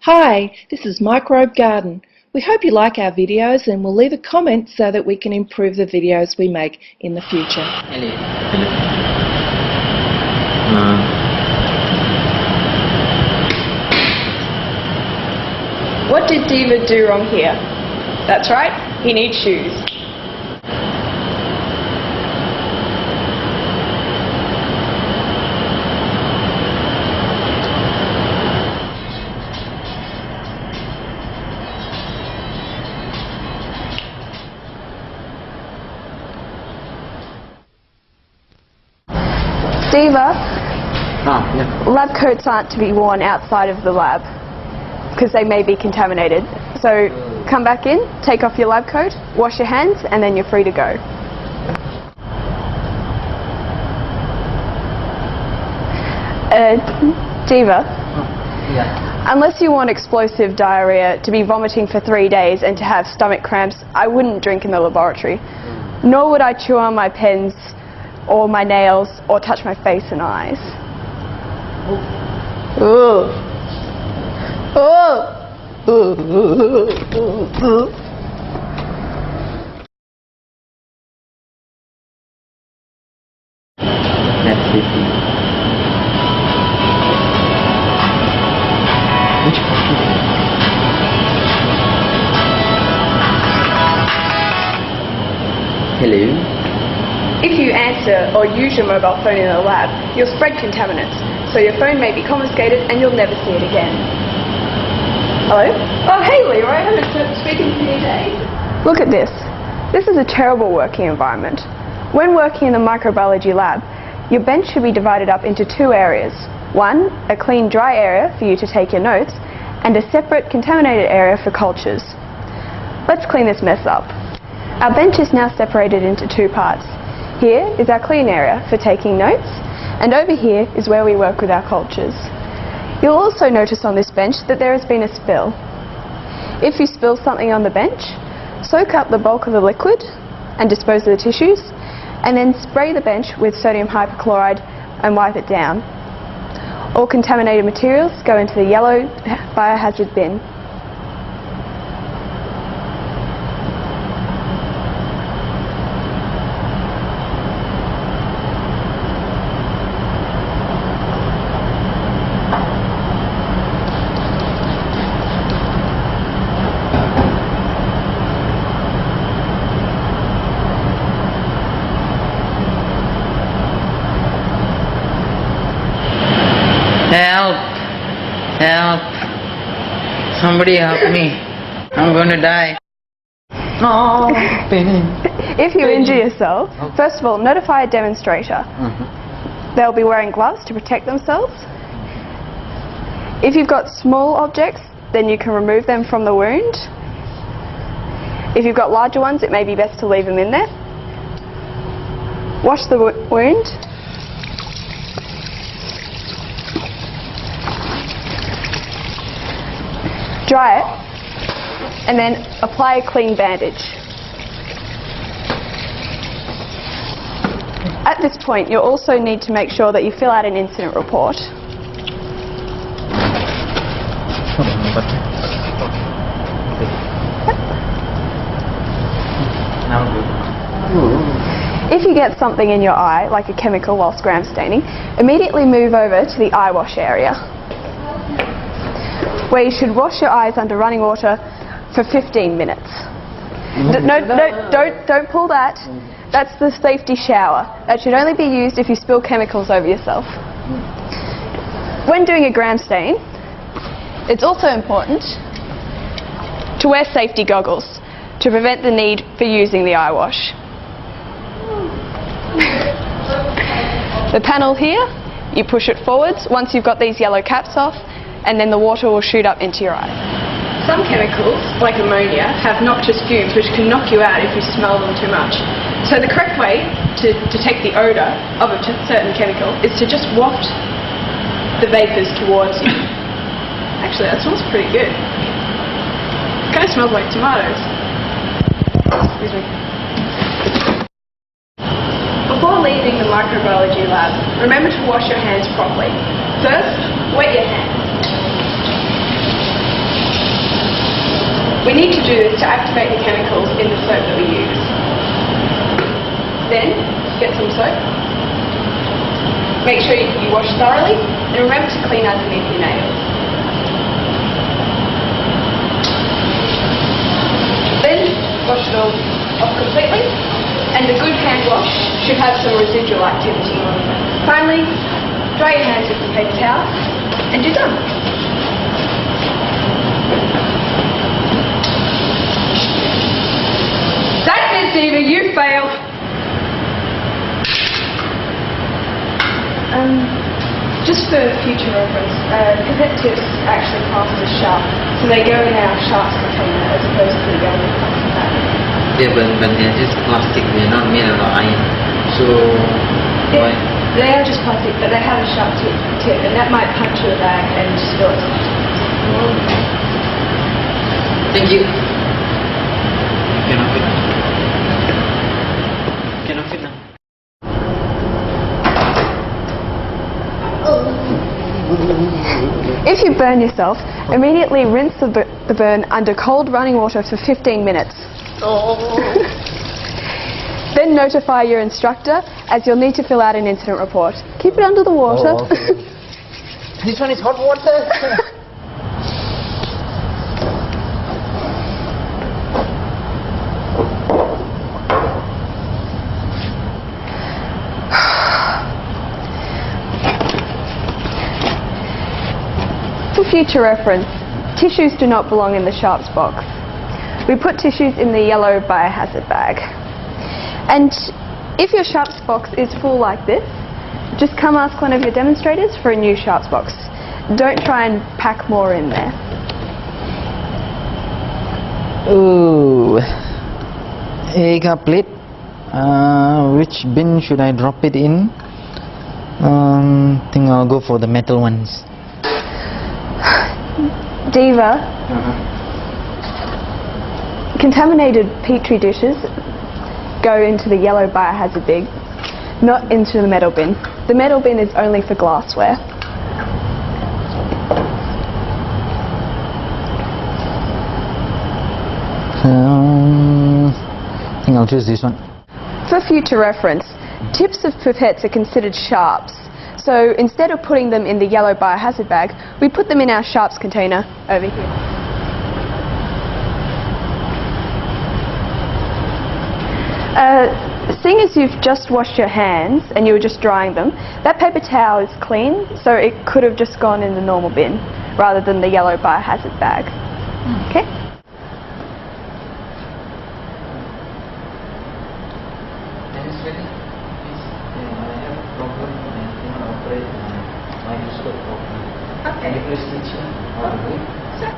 Hi, this is Microbe Garden. We hope you like our videos and we'll leave a comment so that we can improve the videos we make in the future. What did Diva do wrong here? That's right, he needs shoes. Diva, lab coats aren't to be worn outside of the lab because they may be contaminated. So come back in, take off your lab coat, wash your hands, and then you're free to go. Diva, unless you want explosive diarrhea, to be vomiting for 3 days and to have stomach cramps, I wouldn't drink in the laboratory. Nor would I chew on my pens or my nails or touch my face and eyes. Ooh. Hello. If you answer or use your mobile phone in the lab, you'll spread contaminants, so your phone may be confiscated and you'll never see it again. Hello? Oh, hey Leroy, I haven't spoken to you today. Look at this. This is a terrible working environment. When working in the microbiology lab, your bench should be divided up into 2 areas. One, a clean, dry area for you to take your notes, and a separate contaminated area for cultures. Let's clean this mess up. Our bench is now separated into 2 parts. Here is our clean area for taking notes, and over here is where we work with our cultures. You'll also notice on this bench that there has been a spill. If you spill something on the bench, soak up the bulk of the liquid and dispose of the tissues, and then spray the bench with sodium hypochlorite and wipe it down. All contaminated materials go into the yellow biohazard bin. Help! Help! Somebody help me. I'm going to die. Oh, If you injure yourself, first of all, notify a demonstrator. They'll be wearing gloves to protect themselves. If you've got small objects, then you can remove them from the wound. If you've got larger ones, it may be best to leave them in there. Wash the wound. Dry it, and then apply a clean bandage. At this point, you'll also need to make sure that you fill out an incident report. If you get something in your eye, like a chemical whilst gram staining, immediately move over to the eye wash area, where you should wash your eyes under running water for 15 minutes. Don't pull that. That's the safety shower. That should only be used if you spill chemicals over yourself. When doing a gram stain, it's also important to wear safety goggles to prevent the need for using the eye wash. The panel here, you push it forwards once you've got these yellow caps off, and then the water will shoot up into your eye. Some chemicals, like ammonia, have noxious fumes which can knock you out if you smell them too much. So the correct way to detect the odour of a certain chemical is to just waft the vapours towards you. Actually, that smells pretty good. It kind of smells like tomatoes. Excuse me. Before leaving the microbiology lab, remember to wash your hands properly. First, wet your hands. We need to do this to activate the chemicals in the soap that we use. Then, get some soap. Make sure you wash thoroughly, and remember to clean underneath your nails. Then, wash it all off completely, and a good hand wash should have some residual activity. Finally, dry your hands with a paper towel, and you're done. That's it, Diva, you failed. Just for future reference, pipette tips actually classed as sharp, so they go in our sharps container as opposed to the yellow plastic bag. Yeah, but they're just plastic. They're not made out of iron. So why? They are just plastic, but they have a sharp tip, and that might puncture the bag and spill it. Thank you. Cannot fit now. Cannot fit now. If you burn yourself, immediately rinse the burn under cold running water for 15 minutes. Then notify your instructor, as you'll need to fill out an incident report. Keep it under the water. Oh, okay. This one is hot water. For future reference, tissues do not belong in the sharps box. We put tissues in the yellow biohazard bag. And if your sharps box is full like this, just come ask one of your demonstrators for a new sharps box. Don't try and pack more in there. Oh, egg plate. Which bin should I drop it in? Think I'll go for the metal ones. Diva, contaminated petri dishes go into the yellow biohazard bin, not into the metal bin. The metal bin is only for glassware. I think I'll choose this one. For future reference, tips of pipettes are considered sharps. So instead of putting them in the yellow biohazard bag, we put them in our sharps container over here. Seeing as you've just washed your hands and you were just drying them, that paper towel is clean, so it could have just gone in the normal bin rather than the yellow biohazard bag. Okay? Microscope. Okay. Can you please teach me how to do it? Sure.